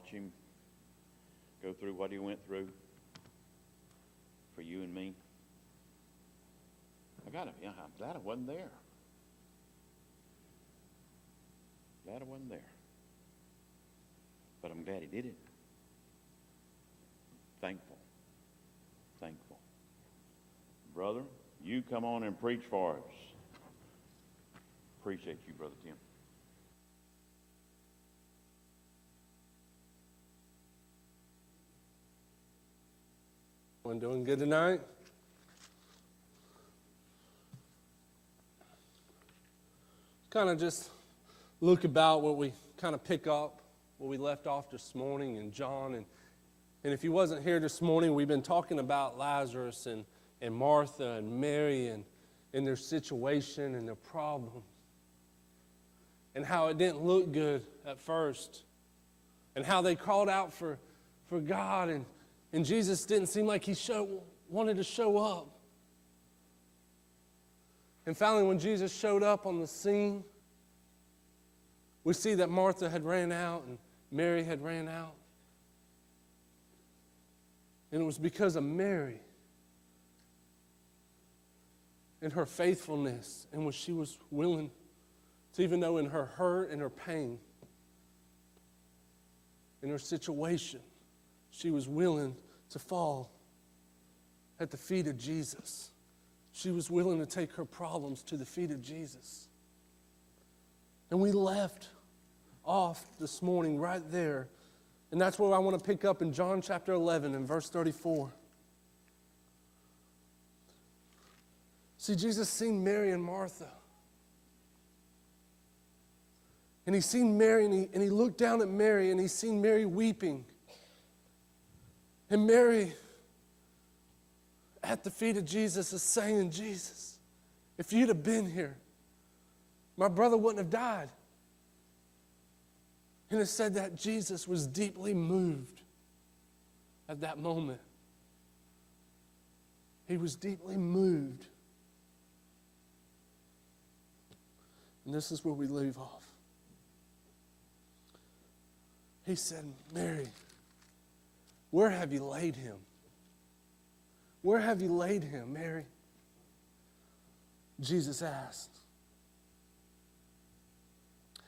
watch him go through what he went through for you and me. I'm glad I wasn't there. Glad I wasn't there. But I'm glad he did it. Thankful. Thankful. Brother, you come on and preach for us. Appreciate you, Brother Tim. Everyone doing good tonight? Kind of just look about what we kind of pick up, where we left off this morning in John. And if you wasn't here this morning, we've been talking about Lazarus and Martha and Mary and their situation and their problems. And how it didn't look good at first. And how they called out for God. And Jesus didn't seem like he wanted to show up. And finally, when Jesus showed up on the scene, we see that Martha had ran out and Mary had ran out. And it was because of Mary and her faithfulness and what she was willing to, even though in her hurt and her pain, in her situation, she was willing to fall at the feet of Jesus. She was willing to take her problems to the feet of Jesus. And we left off this morning right there. And that's where I want to pick up in John chapter 11 and verse 34. See, Jesus seen Mary and Martha. And he seen Mary and he looked down at Mary and he seen Mary weeping. And Mary at the feet of Jesus is saying, Jesus, if you'd have been here, my brother wouldn't have died. And it said that Jesus was deeply moved at that moment. He was deeply moved. And this is where we leave off. He said, Mary, where have you laid him? Where have you laid him, Mary? Jesus asked.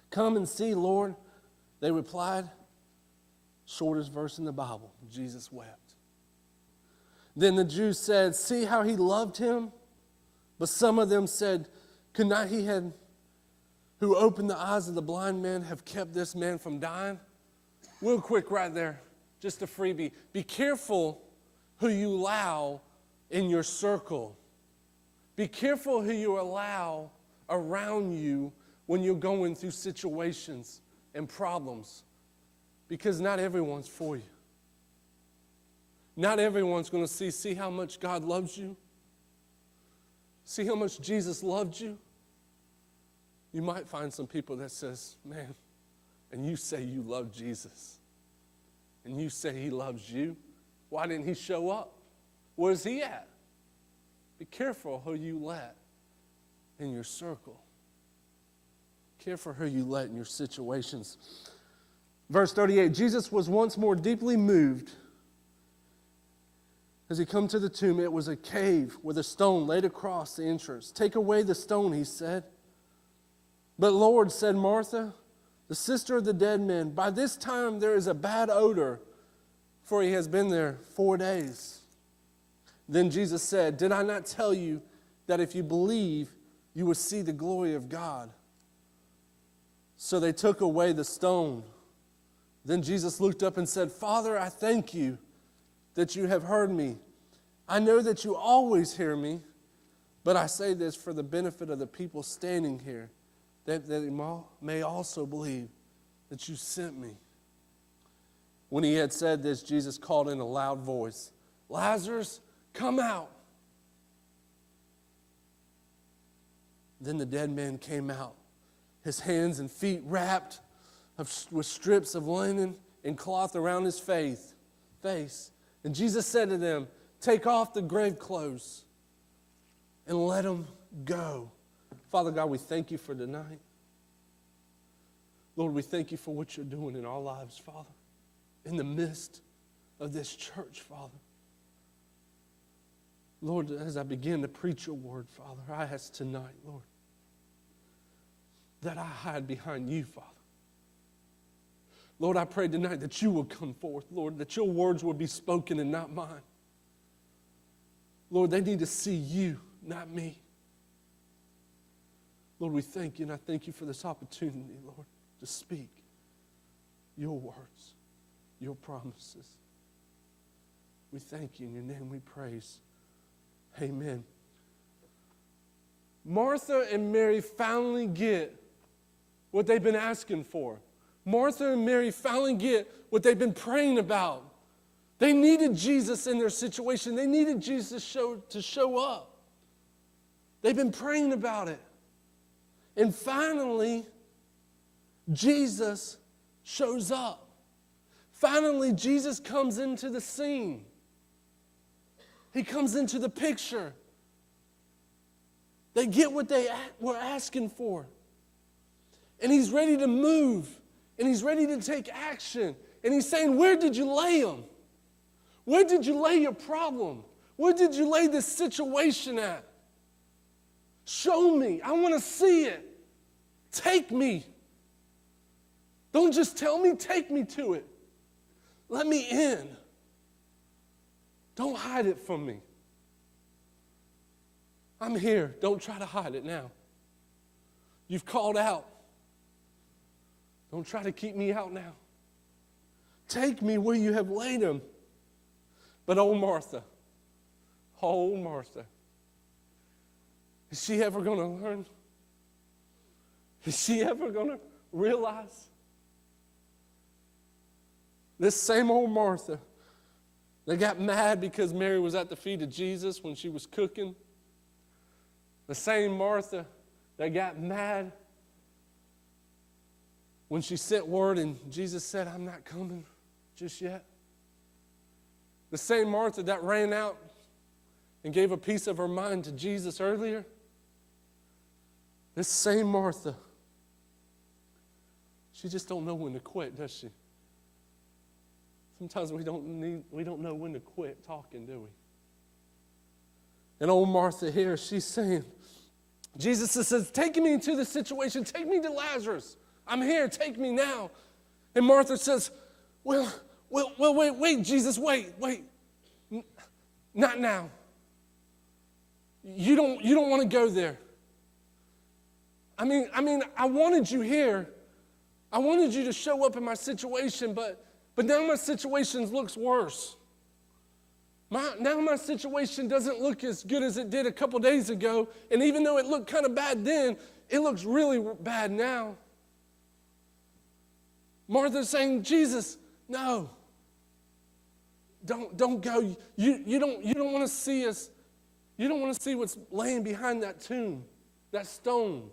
Come and see, Lord. They replied, shortest verse in the Bible, Jesus wept. Then the Jews said, see how he loved him? But some of them said, could not he who opened the eyes of the blind man have kept this man from dying? Real quick right there, just a freebie. Be careful who you allow in your circle. Be careful who you allow around you when you're going through situations and problems, because not everyone's for you. Not everyone's going to see how much God loves you. See how much Jesus loved you. You might find some people that says, man, and you say you love Jesus, and you say he loves you. Why didn't he show up? Where's he at? Be careful who you let in your circle. Careful who you let in your situations. Verse 38, Jesus was once more deeply moved. As he come to the tomb, it was a cave with a stone laid across the entrance. Take away the stone, he said. But Lord, said Martha, the sister of the dead man, by this time there is a bad odor, for he has been there 4 days. Then Jesus said, did I not tell you that if you believe, you will see the glory of God? So they took away the stone. Then Jesus looked up and said, Father, I thank you that you have heard me. I know that you always hear me, but I say this for the benefit of the people standing here, that they may also believe that you sent me. When he had said this, Jesus called in a loud voice, Lazarus, come out. Then the dead man came out, his hands and feet wrapped with strips of linen and cloth around his face. And Jesus said to them, take off the grave clothes and let him go. Father God, we thank you for tonight. Lord, we thank you for what you're doing in our lives, Father. in the midst of this church, Father. Lord, as I begin to preach your word, Father, I ask tonight, Lord, that I hide behind you, Father. Lord, I pray tonight that you will come forth, Lord, that your words will be spoken and not mine. Lord, they need to see you, not me. Lord, we thank you, and I thank you for this opportunity, Lord, to speak your words, your promises. We thank you. In your name we praise. Amen. Martha and Mary finally get what they've been asking for. Martha and Mary finally get what they've been praying about. They needed Jesus in their situation. They needed Jesus to show up. They've been praying about it. And finally, Jesus shows up. Finally, Jesus comes into the scene. He comes into the picture. They get what they were asking for. And he's ready to move. And he's ready to take action. And he's saying, where did you lay them? Where did you lay your problem? Where did you lay this situation at? Show me. I want to see it. Take me. Don't just tell me, take me to it. Let me in. Don't hide it from me. I'm here. Don't try to hide it now. You've called out. Don't try to keep me out now. Take me where you have laid him. But oh Martha, is she ever going to learn? Is she ever going to realize? This same old Martha that got mad because Mary was at the feet of Jesus when she was cooking. The same Martha that got mad when she sent word and Jesus said, I'm not coming just yet. The same Martha that ran out and gave a piece of her mind to Jesus earlier. This same Martha, she just don't know when to quit, does she? Sometimes we don't know when to quit talking, do we? And old Martha here, she's saying, Jesus says, take me into the situation. Take me to Lazarus. I'm here. Take me now. And Martha says, wait, Jesus, wait. Not now. You don't want to go there. I mean, I wanted you here. I wanted you to show up in my situation, but now my situation looks worse. Now my situation doesn't look as good as it did a couple days ago, and even though it looked kind of bad then, it looks really bad now. Martha's saying, Jesus, no. Don't go. You don't want to see us. You don't want to see what's laying behind that tomb, that stone.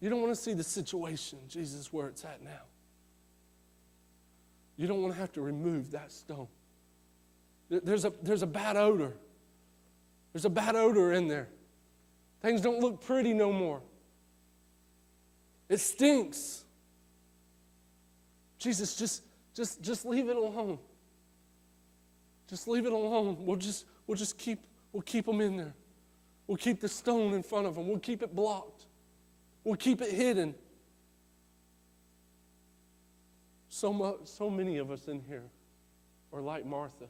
You don't want to see the situation, Jesus, where it's at now. You don't want to have to remove that stone. There's a bad odor. There's a bad odor in there. Things don't look pretty no more. It stinks. Jesus, just leave it alone. Just leave it alone. We'll keep them in there. We'll keep the stone in front of them. We'll keep it blocked. We'll keep it hidden. So many of us in here are like Martha.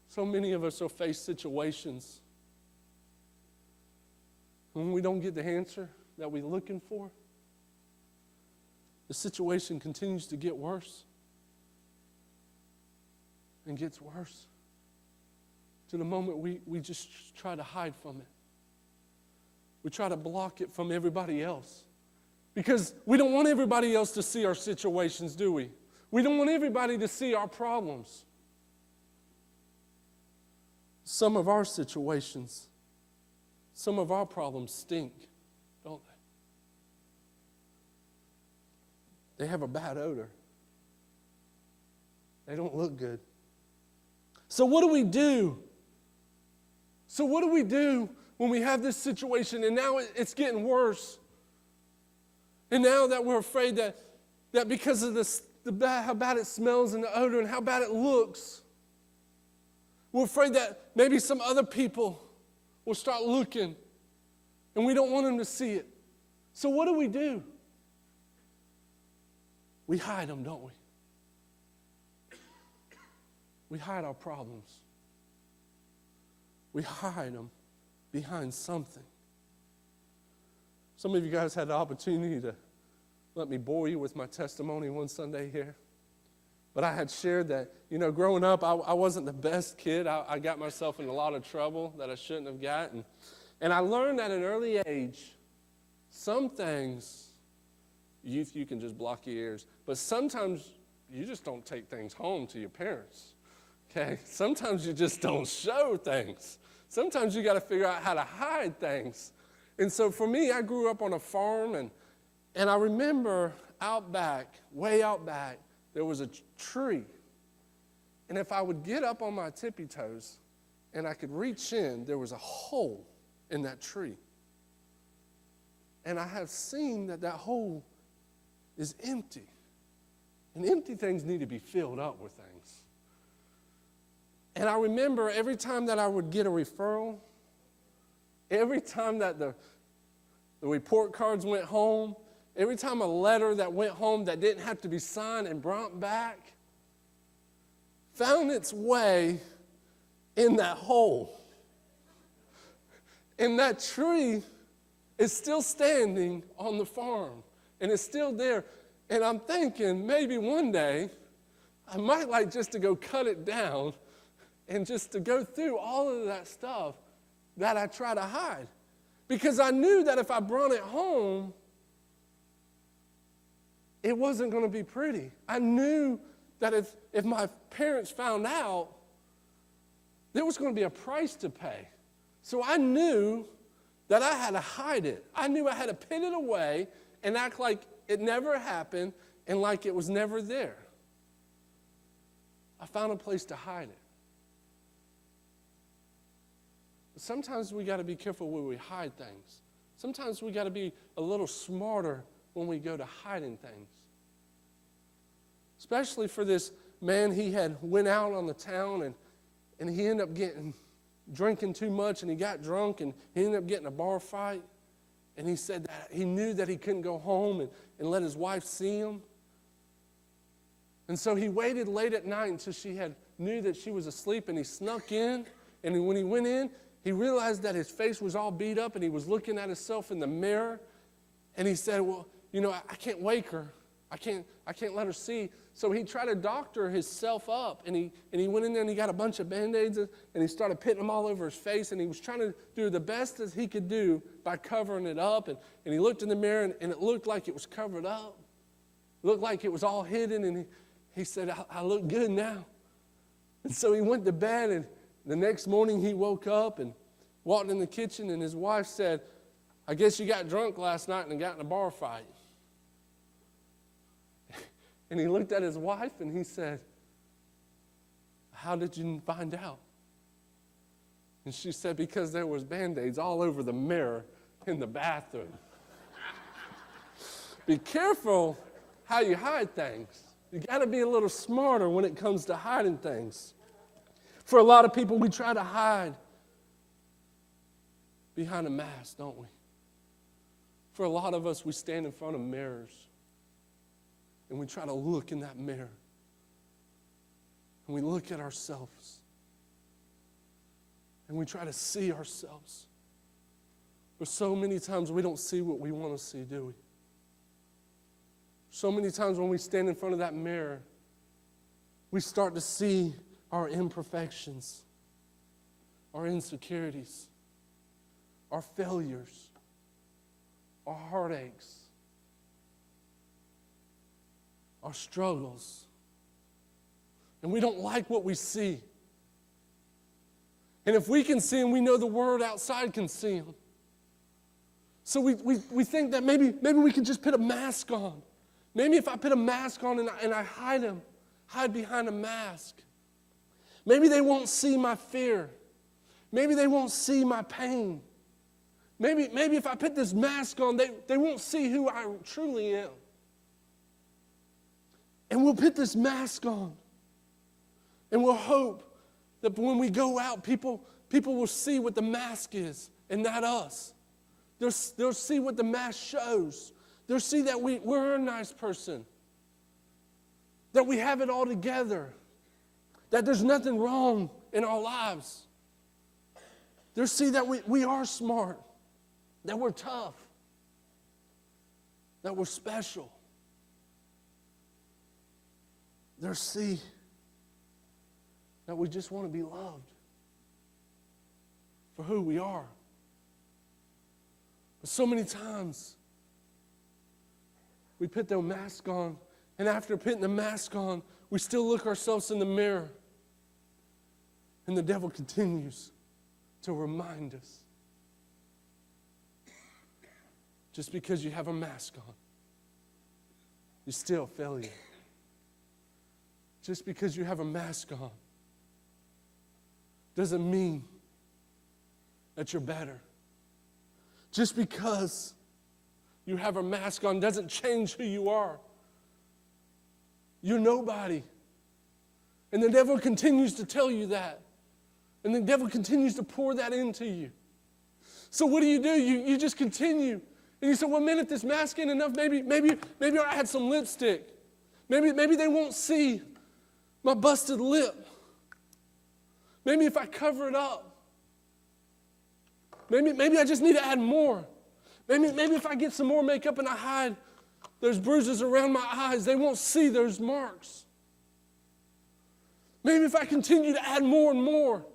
So many of us will face situations when we don't get the answer that we're looking for. The situation continues to get worse and gets worse to the moment we just try to hide from it. We try to block it from everybody else because we don't want everybody else to see our situations, do we? We don't want everybody to see our problems. Some of our situations, some of our problems stink, don't they? They have a bad odor. They don't look good. So what do we do? When we have this situation and now it's getting worse? And now that we're afraid that that because of how bad it smells and the odor and how bad it looks, we're afraid that maybe some other people will start looking and we don't want them to see it. So what do? We hide them, don't we? We hide our problems. We hide them behind something. Some of you guys had the opportunity to let me bore you with my testimony one Sunday here. But I had shared that, growing up, I wasn't the best kid. I got myself in a lot of trouble that I shouldn't have gotten. And I learned at an early age, some things, youth, you can just block your ears. But sometimes you just don't take things home to your parents. Okay? Sometimes you just don't show things. Sometimes you got to figure out how to hide things. And so for me, I grew up on a farm, and I remember way out back, there was a tree. And if I would get up on my tippy toes and I could reach in, there was a hole in that tree. And I have seen that hole is empty. And empty things need to be filled up with things. And I remember every time that I would get a referral, every time that the report cards went home, every time a letter that went home that didn't have to be signed and brought back, found its way in that hole. And that tree is still standing on the farm, and it's still there. And I'm thinking maybe one day I might like just to go cut it down and just to go through all of that stuff that I try to hide. Because I knew that if I brought it home, it wasn't going to be pretty. I knew that if my parents found out, there was going to be a price to pay. So I knew that I had to hide it. I knew I had to put it away and act like it never happened and like it was never there. I found a place to hide it. But sometimes we got to be careful where we hide things. Sometimes we got to be a little smarter when we go to hiding things. Especially for this man, he had went out on the town and he ended up drinking too much, and he got drunk, and he ended up getting a bar fight. And he said that he knew that he couldn't go home and let his wife see him. And so he waited late at night until knew that she was asleep, and he snuck in. And when he went in, he realized that his face was all beat up, and he was looking at himself in the mirror. And he said, well, I can't wake her. I can't let her see. So he tried to doctor himself up, and he went in there and he got a bunch of Band-Aids, and he started putting them all over his face, and he was trying to do the best as he could do by covering it up. And he looked in the mirror, and it looked like it was covered up. It looked like it was all hidden, and he said, I look good now. And so he went to bed, and the next morning he woke up and walked in the kitchen, and his wife said, I guess you got drunk last night and got in a bar fight. And he looked at his wife and he said, how did you find out? And she said, because there was Band-Aids all over the mirror in the bathroom. Be careful how you hide things. You got to be a little smarter when it comes to hiding things. For a lot of people, we try to hide behind a mask, don't we? For a lot of us, we stand in front of mirrors and we try to look in that mirror and we look at ourselves and we try to see ourselves. But so many times we don't see what we want to see, do we? So many times when we stand in front of that mirror, we start to see our imperfections, our insecurities, our failures, our heartaches, our struggles. And we don't like what we see. And if we can see them, we know the world outside can see them. So we think that maybe we can just put a mask on. Maybe if I put a mask on and I hide behind a mask, maybe they won't see my fear. Maybe they won't see my pain. Maybe if I put this mask on, they won't see who I truly am. And we'll put this mask on. And we'll hope that when we go out, people will see what the mask is and not us. They'll see what the mask shows. They'll see that we're a nice person. That we have it all together. That there's nothing wrong in our lives. They'll see that we are smart. That we're tough. That we're special. They'll see that we just want to be loved for who we are. But so many times, we put the mask on, and after putting the mask on, we still look ourselves in the mirror. And the devil continues to remind us. Just because you have a mask on, you're still a failure. Just because you have a mask on doesn't mean that you're better. Just because you have a mask on doesn't change who you are. You're nobody. And the devil continues to tell you that. And the devil continues to pour that into you. So what do? You just continue. And you say, well, man, if this mask ain't enough, maybe I had some lipstick. Maybe they won't see my busted lip. Maybe if I cover it up. Maybe I just need to add more. Maybe if I get some more makeup and I hide those bruises around my eyes, they won't see those marks. Maybe if I continue to add more and more.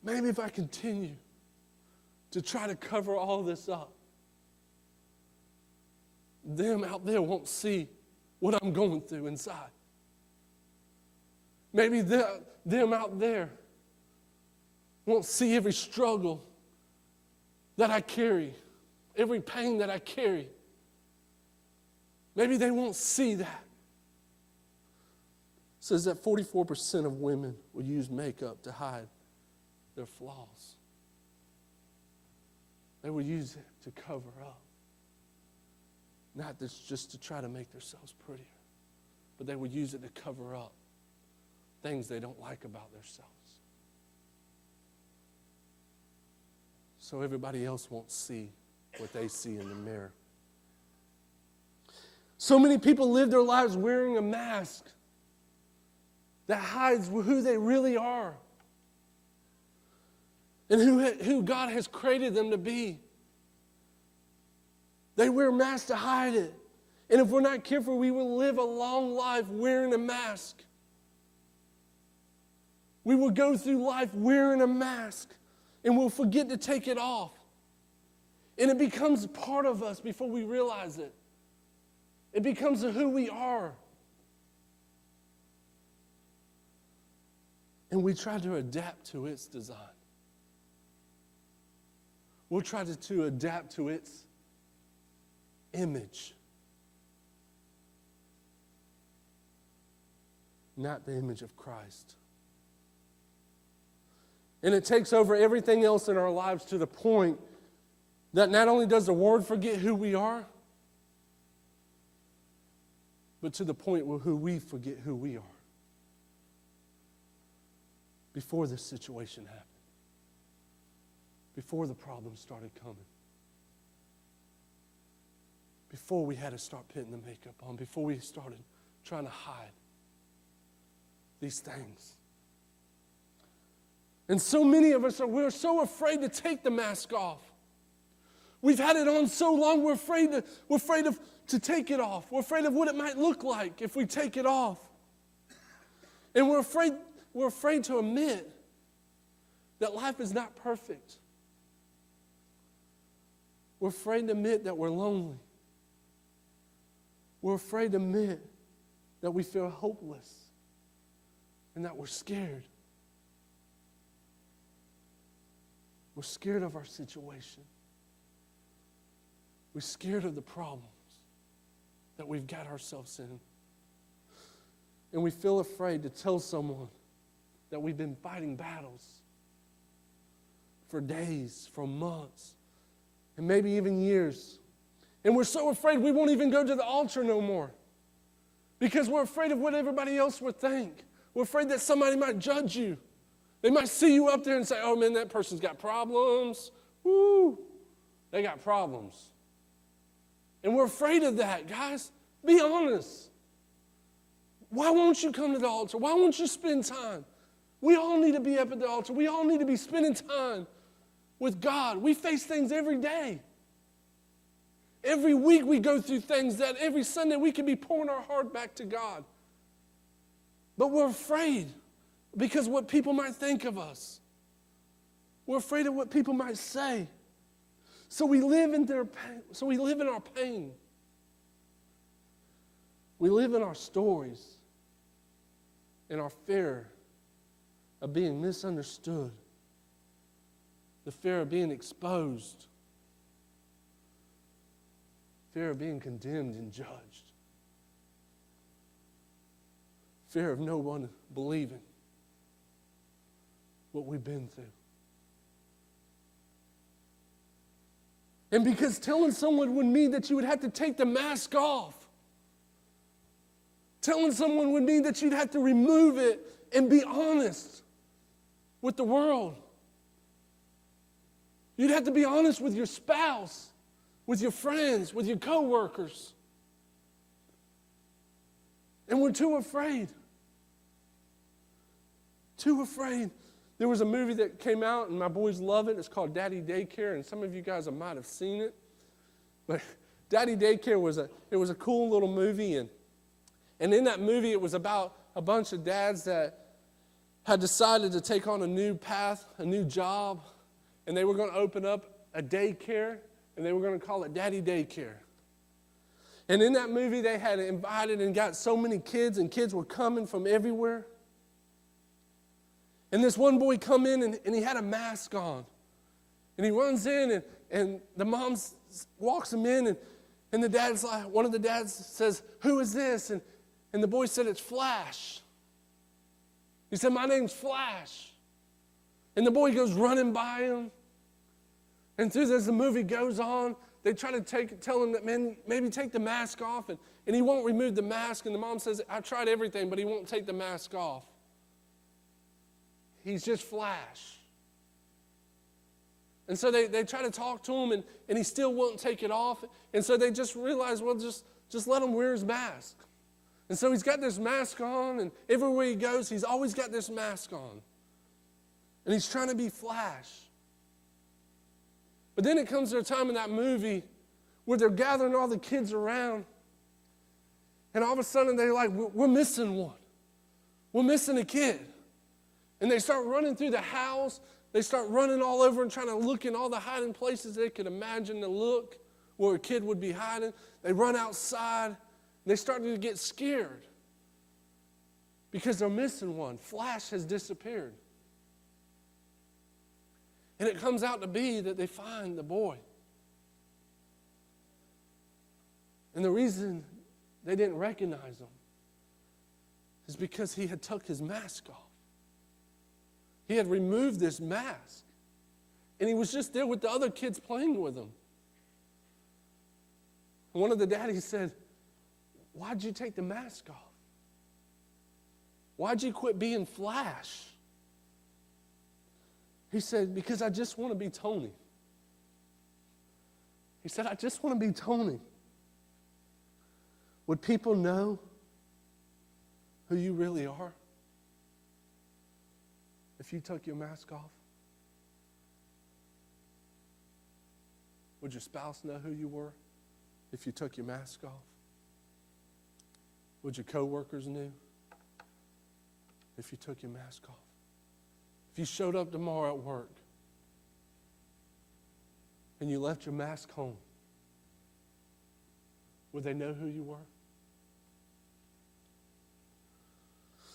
Maybe if I continue to try to cover all this up, them out there won't see what I'm going through inside. Maybe them out there won't see every struggle that I carry, every pain that I carry. Maybe they won't see that. It says that 44% of women will use makeup to hide their flaws. They will use it to cover up. Not just to try to make themselves prettier, but they will use it to cover up things they don't like about themselves. So everybody else won't see what they see in the mirror. So many people live their lives wearing a mask that hides who they really are and who God has created them to be. They wear masks to hide it. And if we're not careful, we will live a long life wearing a mask. We will go through life wearing a mask, and we'll forget to take it off. And it becomes part of us before we realize it. It becomes who we are. And we try to adapt to its design. We'll try to adapt to its image. Not the image of Christ. And it takes over everything else in our lives to the point that not only does the Word forget who we are, but to the point where we forget who we are. Before this situation happened. Before the problems started coming. Before we had to start putting the makeup on. Before we started trying to hide these things. And so many of us we're so afraid to take the mask off. We've had it on so long, we're afraid to take it off. We're afraid of what it might look like if we take it off. And we're afraid to admit that life is not perfect. We're afraid to admit that we're lonely. We're afraid to admit that we feel hopeless and that we're scared. We're scared of our situation. We're scared of the problems that we've got ourselves in. And we feel afraid to tell someone that we've been fighting battles for days, for months, and maybe even years. And we're so afraid we won't even go to the altar no more because we're afraid of what everybody else would think. We're afraid that somebody might judge you. They might see you up there and say, oh, man, that person's got problems. Woo, they got problems. And we're afraid of that, guys. Be honest. Why won't you come to the altar? Why won't you spend time? We all need to be up at the altar. We all need to be spending time with God. We face things every day. Every week we go through things that every Sunday we can be pouring our heart back to God. But we're afraid because what people might think of us. We're afraid of what people might say. So we live in their pain. So we live in our pain. We live in our stories, in our fear of being misunderstood, the fear of being exposed, fear of being condemned and judged, fear of no one believing what we've been through. And because telling someone would mean that you would have to take the mask off. Telling someone would mean that you'd have to remove it and be honest with the world. You'd have to be honest with your spouse, with your friends, with your coworkers. And we're too afraid. Too afraid. There was a movie that came out, and my boys love it. It's called Daddy Daycare, and some of you guys might have seen it. But Daddy Daycare was a cool little movie, and in that movie, it was about a bunch of dads that had decided to take on a new path, a new job, and they were going to open up a daycare, and they were going to call it Daddy Daycare. And in that movie, they had invited and got so many kids, and kids were coming from everywhere. And this one boy come in, and he had a mask on. And he runs in, and the mom walks him in, and the dad's like, one of the dads says, "Who is this?" And the boy said, "It's Flash." He said, "My name's Flash." And the boy goes running by him. And as the movie goes on, they try to tell him that, man, maybe take the mask off. And he won't remove the mask. And the mom says, "I've tried everything, but he won't take the mask off. He's just Flash." And so they try to talk to him, and he still won't take it off. And so they just realize, well, just let him wear his mask. And so he's got this mask on, and everywhere he goes, he's always got this mask on. And he's trying to be Flash. But then it comes to a time in that movie where they're gathering all the kids around, and all of a sudden they're like, we're missing one. We're missing a kid. And they start running through the house. They start running all over and trying to look in all the hiding places they could imagine to look where a kid would be hiding. They run outside. They start to get scared because they're missing one. Flash has disappeared. And it comes out to be that they find the boy. And the reason they didn't recognize him is because he had took his mask off. He had removed this mask. And he was just there with the other kids playing with him. And one of the daddies said, "Why'd you take the mask off? Why'd you quit being Flash?" He said, "Because I just want to be Tony." He said, "I just want to be Tony." Would people know who you really are if you took your mask off? Would your spouse know who you were if you took your mask off? Would your coworkers know if you took your mask off? If you showed up tomorrow at work and you left your mask home, would they know who you were?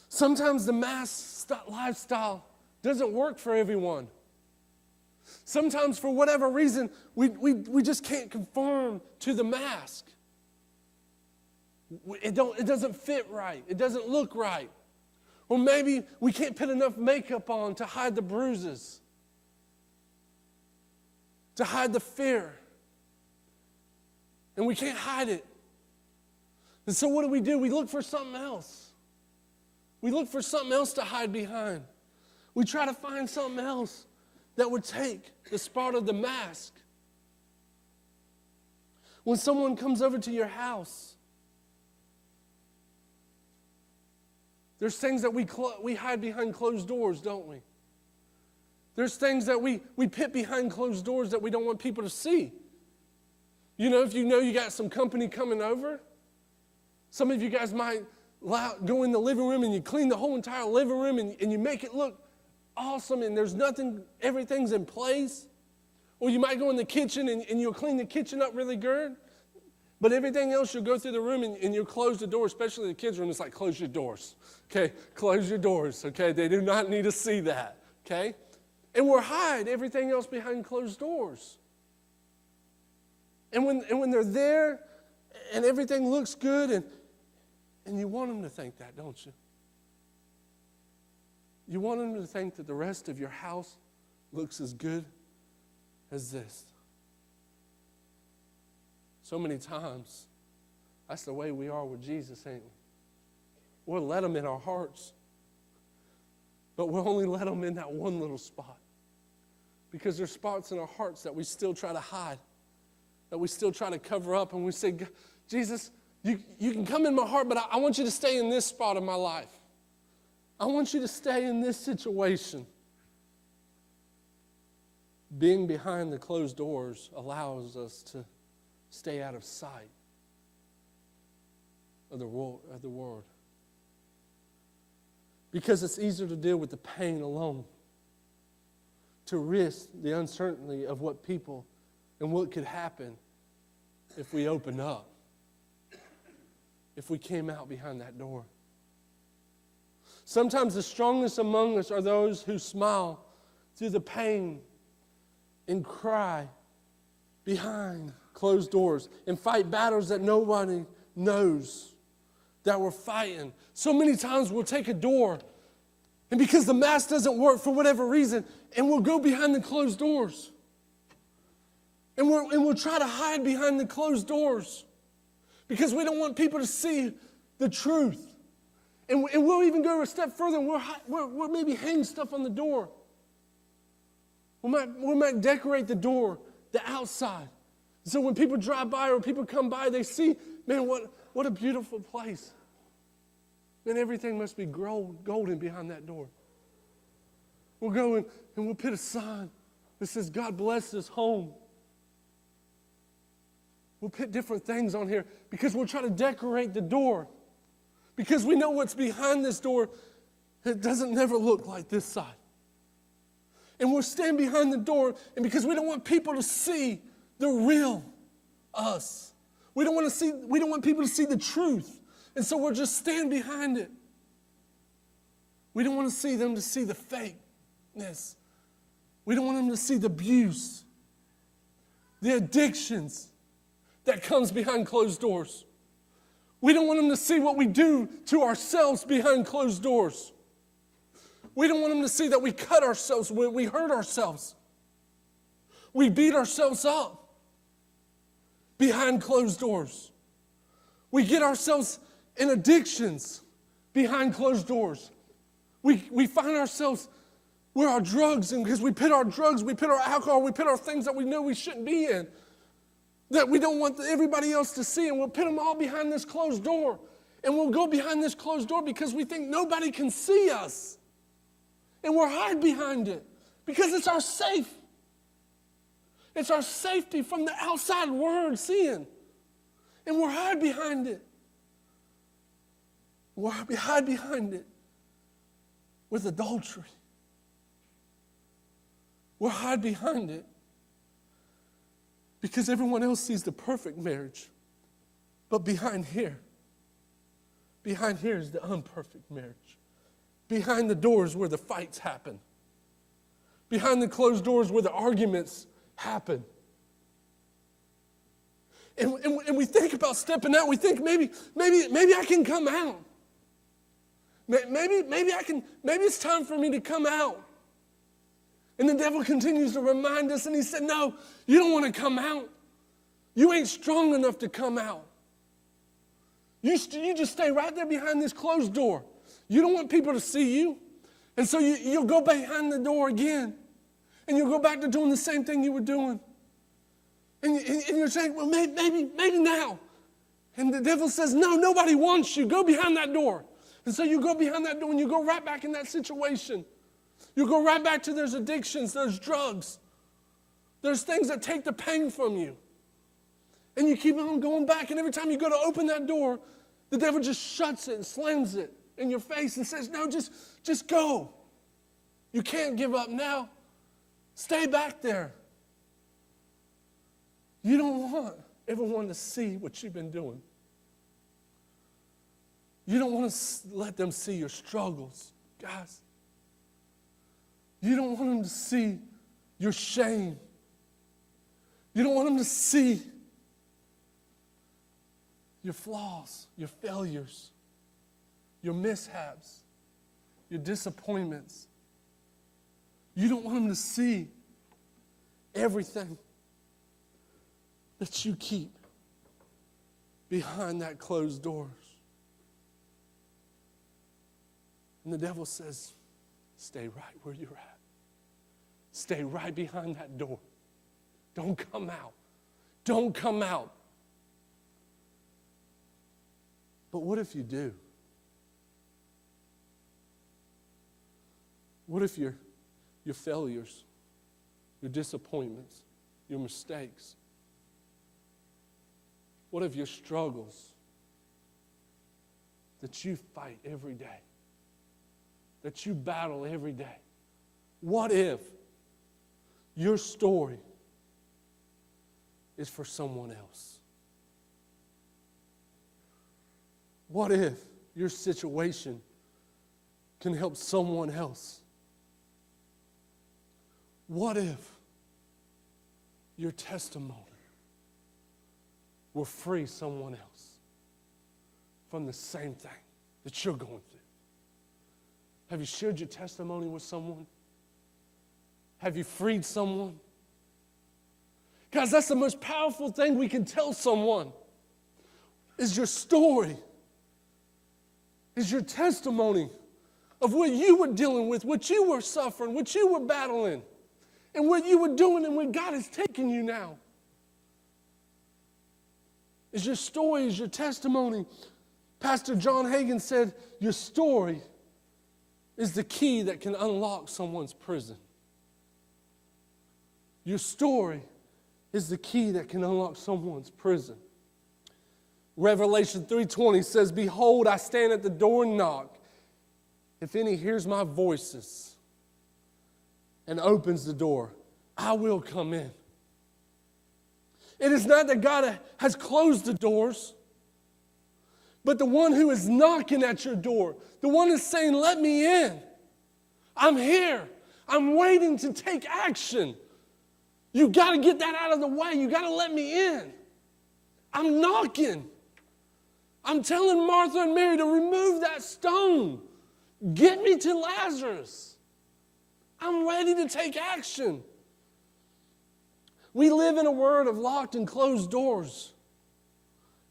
Sometimes the mask lifestyle doesn't work for everyone. Sometimes for whatever reason, we just can't conform to the mask. It doesn't fit right. It doesn't look right. Or maybe we can't put enough makeup on to hide the bruises, to hide the fear. And we can't hide it. And so what do? We look for something else. We look for something else to hide behind. We try to find something else that would take the spot of the mask. When someone comes over to your house, there's things that we hide behind closed doors, don't we? There's things that we put behind closed doors that we don't want people to see. You know, if you know you got some company coming over, some of you guys might go in the living room and you clean the whole entire living room and you make it look awesome and there's nothing, everything's in place. Or you might go in the kitchen and you'll clean the kitchen up really good. But everything else, you'll go through the room and you'll close the door, especially the kids' room. It's like, close your doors, okay? Close your doors, okay? They do not need to see that, okay? And we'll hide everything else behind closed doors. And when they're there and everything looks good and you want them to think that, don't you? You want them to think that the rest of your house looks as good as this. So many times, that's the way we are with Jesus, ain't we? We'll let him in our hearts, but we'll only let him in that one little spot. Because there's spots in our hearts that we still try to hide, that we still try to cover up, and we say, Jesus, you can come in my heart, but I want you to stay in this spot of my life. I want you to stay in this situation. Being behind the closed doors allows us to stay out of sight of the world. Because it's easier to deal with the pain alone, to risk the uncertainty of what people and what could happen if we opened up, if we came out behind that door. Sometimes the strongest among us are those who smile through the pain and cry behind closed doors and fight battles that nobody knows that we're fighting. So many times we'll take a door, and because the mask doesn't work for whatever reason, and we'll go behind the closed doors. And we'll try to hide behind the closed doors because we don't want people to see the truth. And we'll even go a step further, and we'll maybe hang stuff on the door. We might decorate the door, the outside. So when people drive by or people come by, they see, man, what a beautiful place. Man, everything must be golden behind that door. We'll go and we'll put a sign that says, God bless this home. We'll put different things on here because we'll try to decorate the door. Because we know what's behind this door, it doesn't never look like this side. And we'll stand behind the door, and because we don't want people to see the real us. We don't want people to see the truth. And so we'll just stand behind it. We don't want to see them to see the fakeness. We don't want them to see the abuse, the addictions that comes behind closed doors. We don't want them to see what we do to ourselves behind closed doors. We don't want them to see that we cut ourselves, we hurt ourselves. We beat ourselves up behind closed doors. We get ourselves in addictions behind closed doors. We find ourselves where our drugs, and because we put our drugs, we put our alcohol, we put our things that we know we shouldn't be in, that we don't want everybody else to see, and we'll put them all behind this closed door. And we'll go behind this closed door because we think nobody can see us. And we'll hide behind it because it's our safe. It's our safety from the outside world seeing. And we'll hide behind it. We'll hide behind it with adultery. We'll hide behind it because everyone else sees the perfect marriage. But behind here is the unperfect marriage. Behind the doors where the fights happen. Behind the closed doors where the arguments happen. And we think about stepping out. We think maybe I can come out. Maybe it's time for me to come out. And the devil continues to remind us, and he said, no, you don't want to come out. You ain't strong enough to come out. You just stay right there behind this closed door. You don't want people to see you. And so you'll go behind the door again. And you'll go back to doing the same thing you were doing. And you're saying, well, maybe now. And the devil says, no, nobody wants you. Go behind that door. And so you go behind that door and you go right back in that situation. You go right back to there's addictions, there's drugs. There's things that take the pain from you. And you keep on going back, and every time you go to open that door, the devil just shuts it and slams it in your face and says, no, just go. You can't give up now. Stay back there. You don't want everyone to see what you've been doing. You don't want to let them see your struggles, guys. You don't want them to see your shame. You don't want them to see your flaws, your failures, your mishaps, your disappointments. You don't want them to see everything that you keep behind that closed doors. And the devil says, stay right where you're at. Stay right behind that door. Don't come out. Don't come out. But what if you do? What if your failures, your disappointments, your mistakes, what if your struggles that you fight every day, that you battle every day, what if your story is for someone else? What if your situation can help someone else? What if your testimony will free someone else from the same thing that you're going through? Have you shared your testimony with someone? Have you freed someone? Guys, that's the most powerful thing we can tell someone is your story. Is your testimony of what you were dealing with, what you were suffering, what you were battling, and what you were doing and where God is taking you now. Is your story, is your testimony. Pastor John Hagin said, your story is the key that can unlock someone's prison. Your story is the key that can unlock someone's prison. Revelation 3:20 says, behold, I stand at the door and knock. If any hears my voices and opens the door, I will come in. It is not that God has closed the doors, but the one who is knocking at your door, the one is saying, let me in. I'm here. I'm waiting to take action. You got to get that out of the way. You got to let me in. I'm knocking. I'm telling Martha and Mary to remove that stone. Get me to Lazarus. I'm ready to take action. We live in a world of locked and closed doors.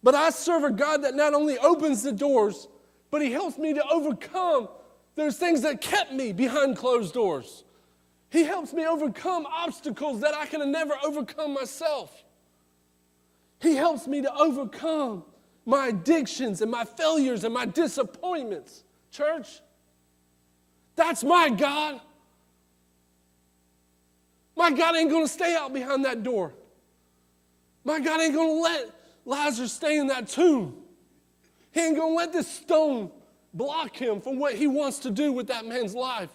But I serve a God that not only opens the doors, but He helps me to overcome those things that kept me behind closed doors. He helps me overcome obstacles that I could have never overcome myself. He helps me to overcome my addictions and my failures and my disappointments. Church, that's my God. My God ain't going to stay out behind that door. My God ain't going to let Lazarus stay in that tomb. He ain't going to let this stone block him from what He wants to do with that man's life.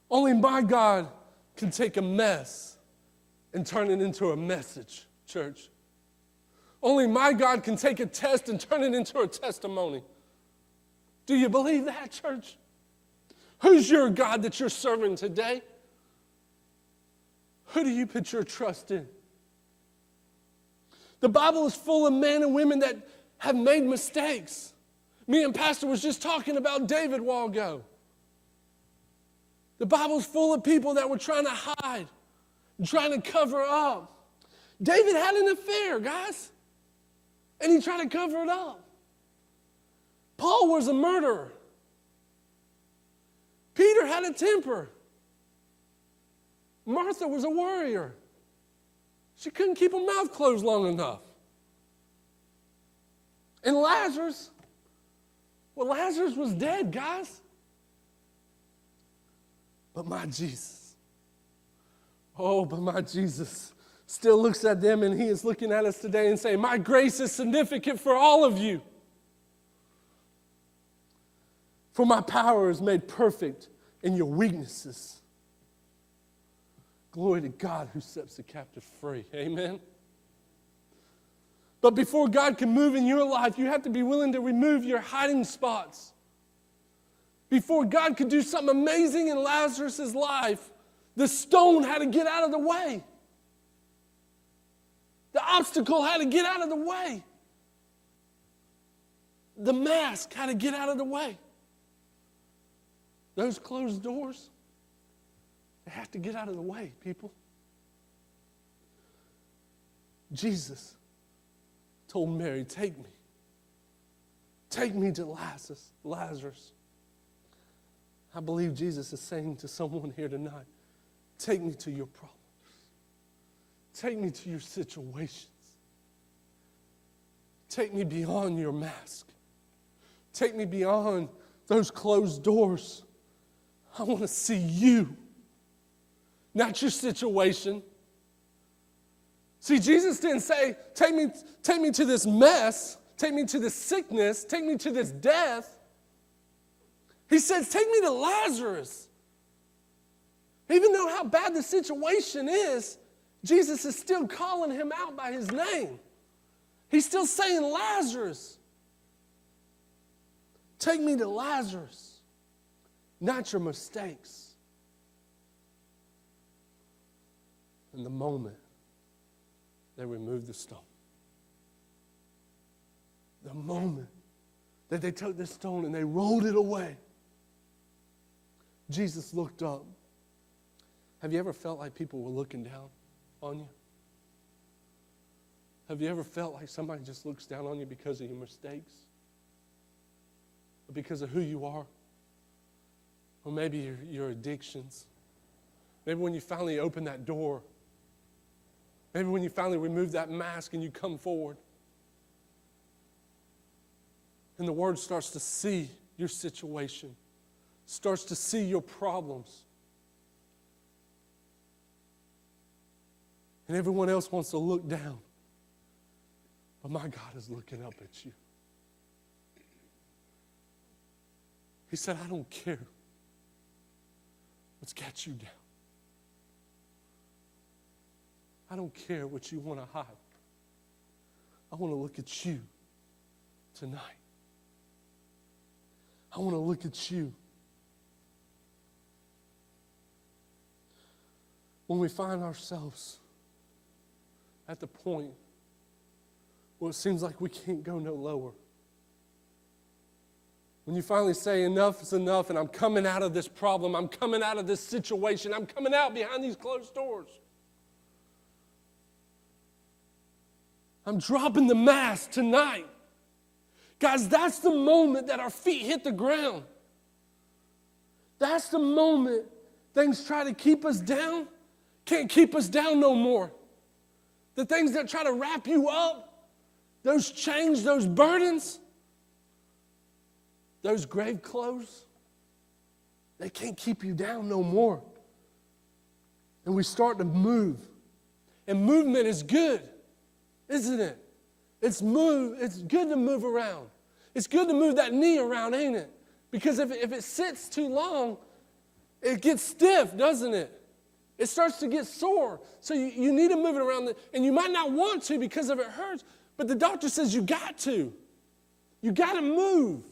Only my God can take a mess and turn it into a message, church. Only my God can take a test and turn it into a testimony. Do you believe that, church? Who's your God that you're serving today? Who do you put your trust in? The Bible is full of men and women that have made mistakes. Me and Pastor was just talking about David a while ago. The Bible's full of people that were trying to hide. trying to cover up. David had an affair, guys, and he tried to cover it up. Paul was a murderer. Peter had a temper. Martha was a worrier. She couldn't keep her mouth closed long enough. And Lazarus was dead, guys. But my Jesus, but my Jesus still looks at them, and he is looking at us today and saying, my grace is significant for all of you. For my power is made perfect in your weaknesses. Glory to God who sets the captive free. Amen. But before God can move in your life, you have to be willing to remove your hiding spots. Before God could do something amazing in Lazarus' life, the stone had to get out of the way. The obstacle had to get out of the way. The mask had to get out of the way. Those closed doors, they have to get out of the way, people. Jesus told Mary, take me. Take me to Lazarus. I believe Jesus is saying to someone here tonight, take me to your problems. Take me to your situations. Take me beyond your mask. Take me beyond those closed doors. I want to see you, not your situation. See, Jesus didn't say, take me to this mess, take me to this sickness, take me to this death. He says, take me to Lazarus. Even though how bad the situation is, Jesus is still calling him out by his name. He's still saying, Lazarus. Take me to Lazarus. Not your mistakes. In the moment, they removed the stone. The moment that they took this stone and they rolled it away, Jesus looked up. Have you ever felt like people were looking down on you? Have you ever felt like somebody just looks down on you because of your mistakes? Or because of who you are? Or maybe your addictions? Maybe when you finally open that door. Maybe when you finally remove that mask and you come forward. And the Word starts to see your situation. Starts to see your problems. And everyone else wants to look down. But my God is looking up at you. He said, I don't care what's got you down. I don't care what you want to hide. I want to look at you tonight. I want to look at you. When we find ourselves at the point where it seems like we can't go no lower. When you finally say enough is enough and I'm coming out of this problem, I'm coming out of this situation, I'm coming out behind these closed doors. I'm dropping the mask tonight. Guys, that's the moment that our feet hit the ground. That's the moment things try to keep us down, can't keep us down no more. The things that try to wrap you up, those chains, those burdens, those grave clothes, they can't keep you down no more. And we start to move. And movement is good, isn't it? It's good to move around. It's good to move that knee around, ain't it? Because if it sits too long, it gets stiff, doesn't it? It starts to get sore. So you need to move it around. And you might not want to because if it hurts, but the doctor says you got to. You got to move.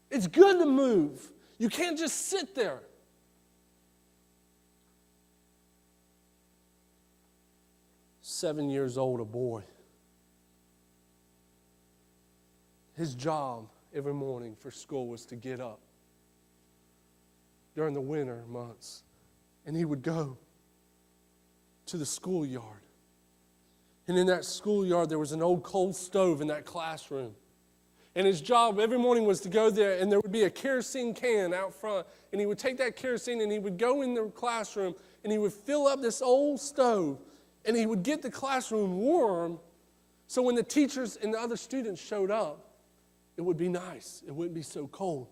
It's good to move. You can't just sit there. Seven years old, a boy. His job every morning for school was to get up during the winter months. And he would go to the schoolyard. And in that schoolyard, there was an old coal stove in that classroom. And his job every morning was to go there, and there would be a kerosene can out front. And he would take that kerosene, and he would go in the classroom, and he would fill up this old stove, and he would get the classroom warm, so when the teachers and the other students showed up, it would be nice. It wouldn't be so cold.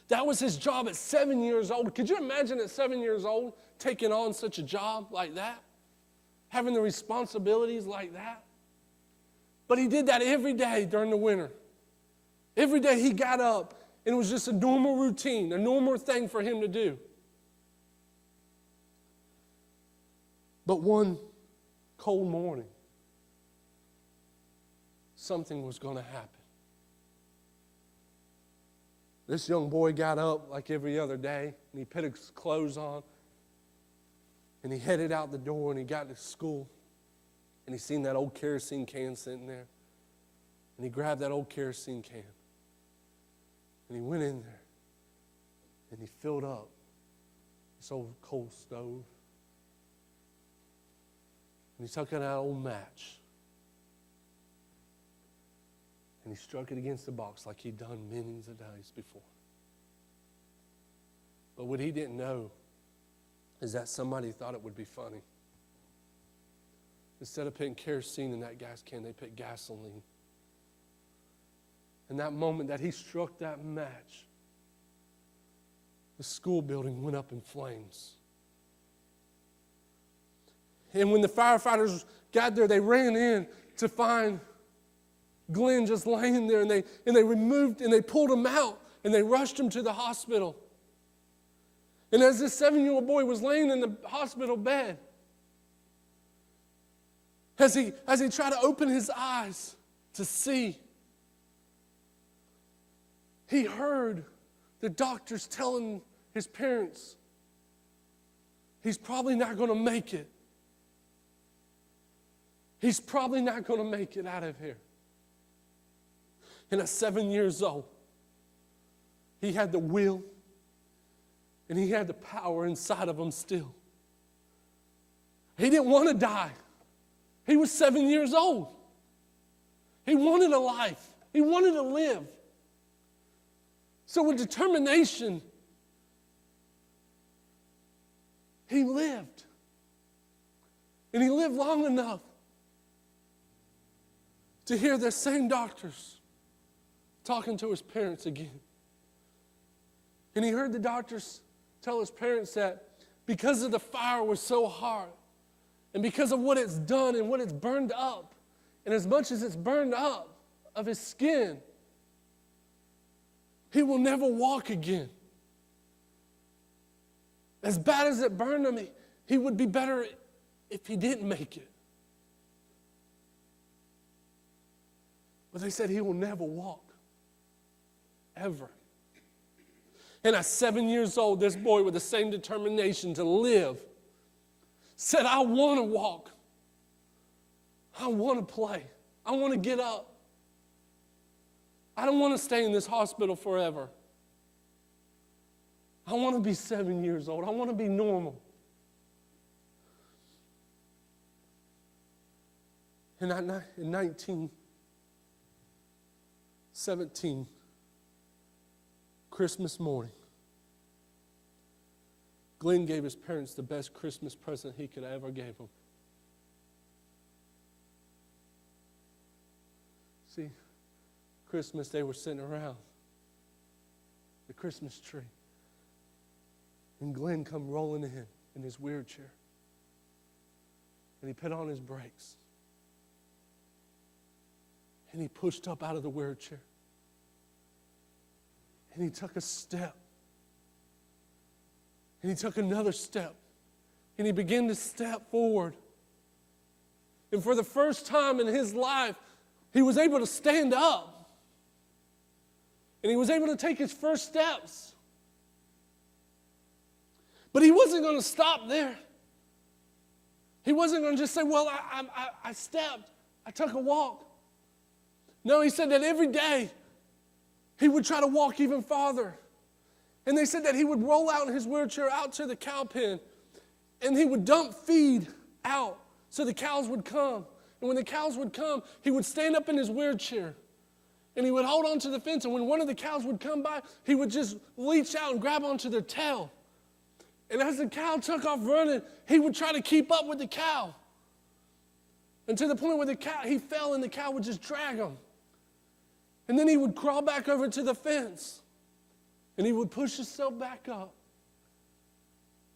That was his job at 7 years old. Could you imagine at 7 years old taking on such a job like that? Having the responsibilities like that? But he did that every day during the winter. Every day he got up, and it was just a normal routine, a normal thing for him to do. But one cold morning, something was going to happen. This young boy got up like every other day, and he put his clothes on, and he headed out the door, and he got to school, and he seen that old kerosene can sitting there, and he grabbed that old kerosene can, and he went in there, and he filled up this old coal stove, and he took out that old match, and he struck it against the box like he'd done many of days before. But what he didn't know is that somebody thought it would be funny. Instead of putting kerosene in that gas can, they put gasoline. And that moment that he struck that match, the school building went up in flames. And when the firefighters got there, they ran in to find Glenn just laying there, and they removed and they pulled him out, and they rushed him to the hospital. And as this 7-year-old boy was laying in the hospital bed, as he tried to open his eyes to see, he heard the doctors telling his parents, he's probably not going to make it. He's probably not going to make it out of here. And at 7 years old, he had the will and he had the power inside of him still. He didn't want to die. He was 7 years old. He wanted a life. He wanted to live. So with determination, he lived. And he lived long enough to hear the same doctors talking to his parents again. And he heard the doctors tell his parents that because of the fire was so hard, and because of what it's done and what it's burned up, and as much as it's burned up of his skin, he will never walk again. As bad as it burned him, he would be better if he didn't make it. But they said he will never walk. Ever. And at 7 years old, this boy with the same determination to live said, I want to walk. I want to play. I want to get up. I don't want to stay in this hospital forever. I want to be 7 years old. I want to be normal. In 1917, Christmas morning, Glenn gave his parents the best Christmas present he could ever give them. See, Christmas, they were sitting around the Christmas tree. And Glenn come rolling in his wheelchair. And he put on his brakes. And he pushed up out of the wheelchair. And he took a step. And he took another step. And he began to step forward. And for the first time in his life, he was able to stand up. And he was able to take his first steps. But he wasn't going to stop there. He wasn't going to just say, well, I stepped. I took a walk. No, he said that every day he would try to walk even farther. And they said that he would roll out in his wheelchair out to the cow pen, and he would dump feed out so the cows would come. And when the cows would come, he would stand up in his wheelchair and he would hold onto the fence. And when one of the cows would come by, he would just reach out and grab onto their tail. And as the cow took off running, he would try to keep up with the cow. And to the point where he fell and the cow would just drag him. And then he would crawl back over to the fence. And he would push himself back up.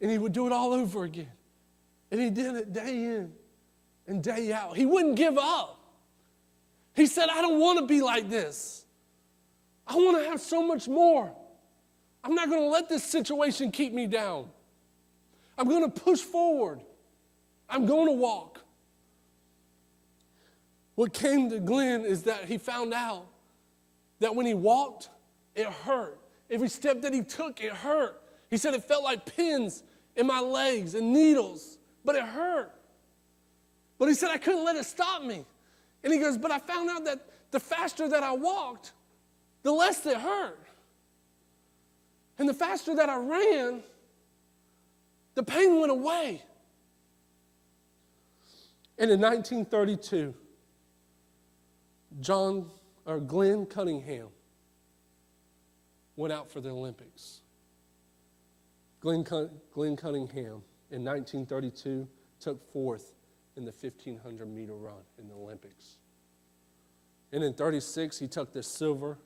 And he would do it all over again. And he did it day in and day out. He wouldn't give up. He said, I don't want to be like this. I want to have so much more. I'm not going to let this situation keep me down. I'm going to push forward. I'm going to walk. What came to Glenn is that he found out that when he walked, it hurt. Every step that he took, it hurt. He said it felt like pins in my legs and needles, but it hurt. But he said I couldn't let it stop me. And he goes, but I found out that the faster that I walked, the less it hurt. And the faster that I ran, the pain went away. And in 1932, Glenn Cunningham went out for the Olympics. Glenn Cunningham in 1932 took fourth in the 1,500-meter run in the Olympics. And in 1936, he took the silver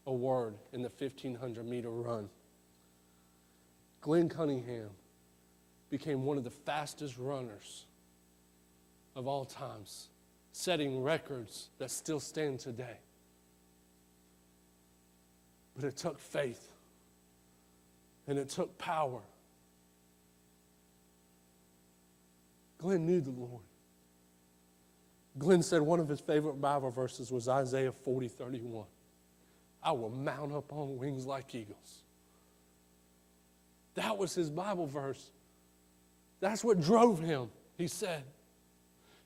award in the 1,500-meter run. Glenn Cunningham became one of the fastest runners of all times, setting records that still stand today. But it took faith, and it took power. Glenn knew the Lord. Glenn said one of his favorite Bible verses was Isaiah 40:31. I will mount up on wings like eagles. That was his Bible verse. That's what drove him, he said.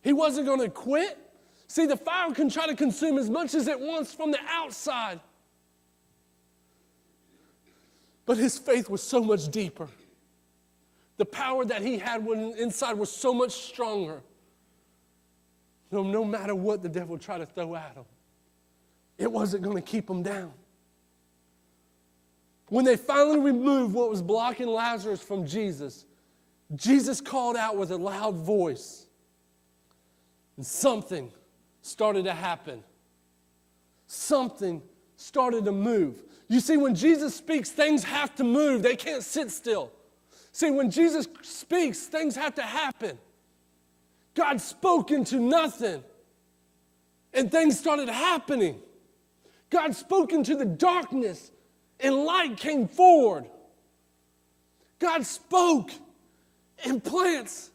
He wasn't going to quit. See, the fire can try to consume as much as it wants from the outside. But his faith was so much deeper. The power that he had inside was so much stronger. No matter what the devil tried to throw at him, it wasn't going to keep him down. When they finally removed what was blocking Lazarus from Jesus, Jesus called out with a loud voice. And something started to happen. Something started to move. You see, when Jesus speaks, things have to move. They can't sit still. See, when Jesus speaks, things have to happen. God spoke into nothing, and things started happening. God spoke into the darkness, and light came forward. God spoke, and plants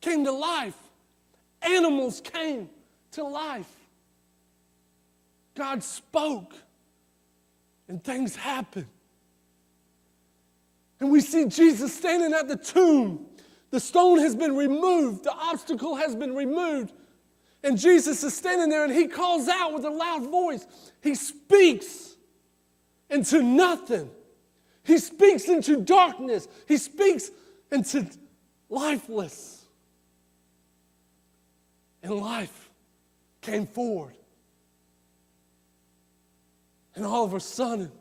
came to life. Animals came to life. God spoke, and things happened. And we see Jesus standing at the tomb. The stone has been removed. The obstacle has been removed. And Jesus is standing there and he calls out with a loud voice. He speaks into nothing. He speaks into darkness. He speaks into lifeless. And life came forward. And all of a sudden,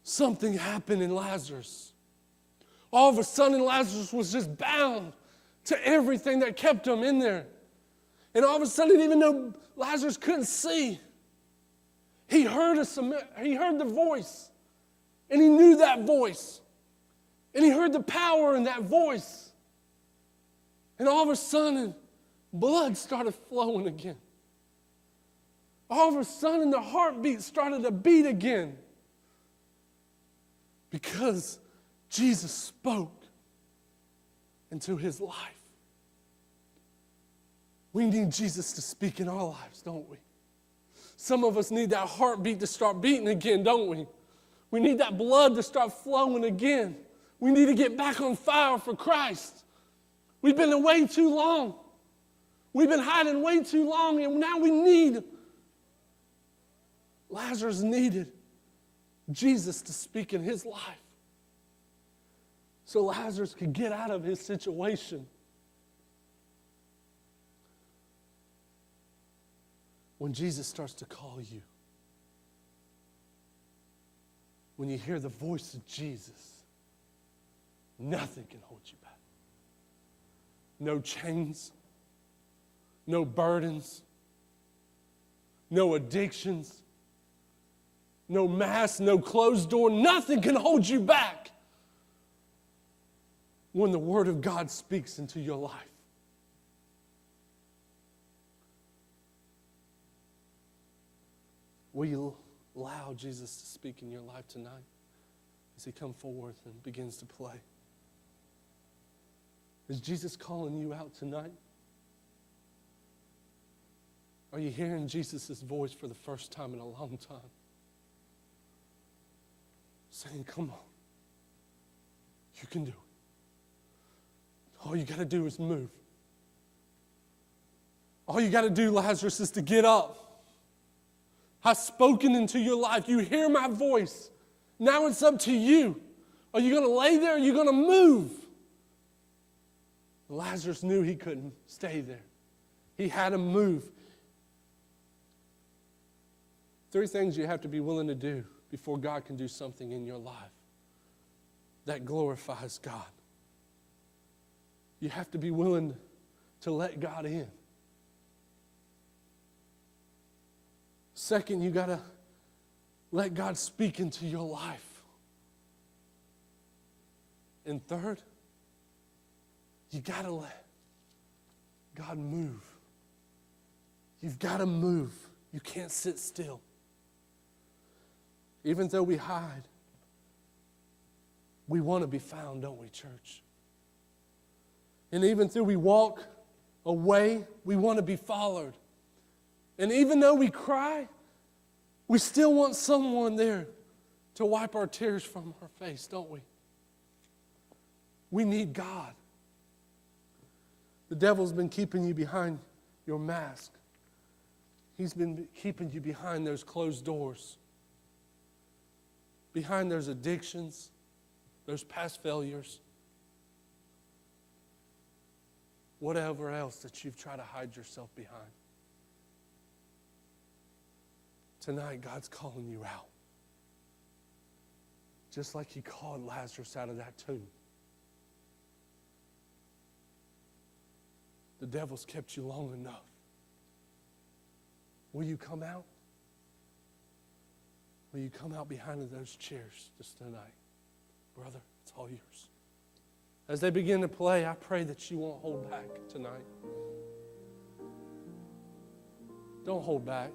something happened in Lazarus. All of a sudden, Lazarus was just bound to everything that kept him in there. And all of a sudden, even though Lazarus couldn't see, he heard the voice. And he knew that voice. And he heard the power in that voice. And all of a sudden, blood started flowing again. All of a sudden, the heartbeat started to beat again. Because Jesus spoke into his life. We need Jesus to speak in our lives, don't we? Some of us need that heartbeat to start beating again, don't we? We need that blood to start flowing again. We need to get back on fire for Christ. We've been away too long. We've been hiding way too long, and now we need. Lazarus needed Jesus to speak in his life so Lazarus could get out of his situation when Jesus starts to call you, when you hear the voice of Jesus, nothing can hold you back. No chains, no burdens, no addictions, no mask, no closed door. Nothing can hold you back when the Word of God speaks into your life. Will you allow Jesus to speak in your life tonight as He comes forward and begins to play? Is Jesus calling you out tonight? Are you hearing Jesus' voice for the first time in a long time? Saying, come on. You can do it. All you got to do is move. All you got to do, Lazarus, is to get up. I've spoken into your life. You hear my voice. Now it's up to you. Are you going to lay there or are you going to move? Lazarus knew he couldn't stay there. He had to move. 3 things you have to be willing to do before God can do something in your life that glorifies God. You have to be willing to let God in. Second, you got to let God speak into your life. And third, you got to let God move. You've got to move. You can't sit still. Even though we hide, we want to be found, don't we, church? And even though we walk away, we want to be followed. And even though we cry, we still want someone there to wipe our tears from our face, don't we? We need God. The devil's been keeping you behind your mask. He's been keeping you behind those closed doors, behind those addictions, those past failures, whatever else that you've tried to hide yourself behind. Tonight, God's calling you out. Just like He called Lazarus out of that tomb. The devil's kept you long enough. Will you come out? Will you come out behind those chairs just tonight? Brother, it's all yours. As they begin to play, I pray that you won't hold back tonight. Don't hold back.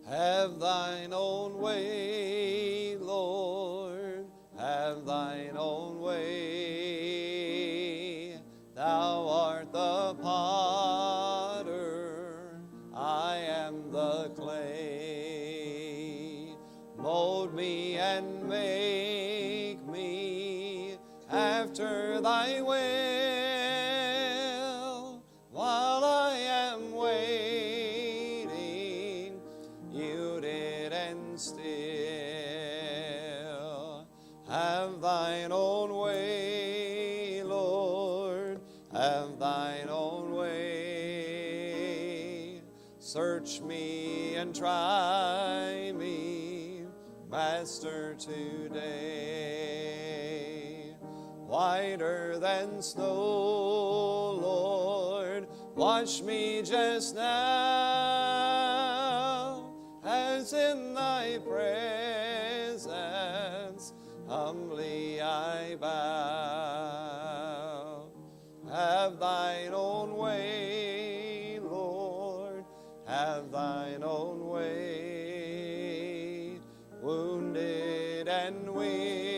Have thine own way, Lord, have thine own way. Thou art the potter, I am the clay. Mold me and make me after thy will, while I am waiting, yielded and still. Have thine own way, Lord, have thine own way. Search me and try me, Master, today. Whiter than snow, Lord, wash me just now, as in thy presence humbly I bow. Have thine own way, Lord, have thine own way. Wounded and weary,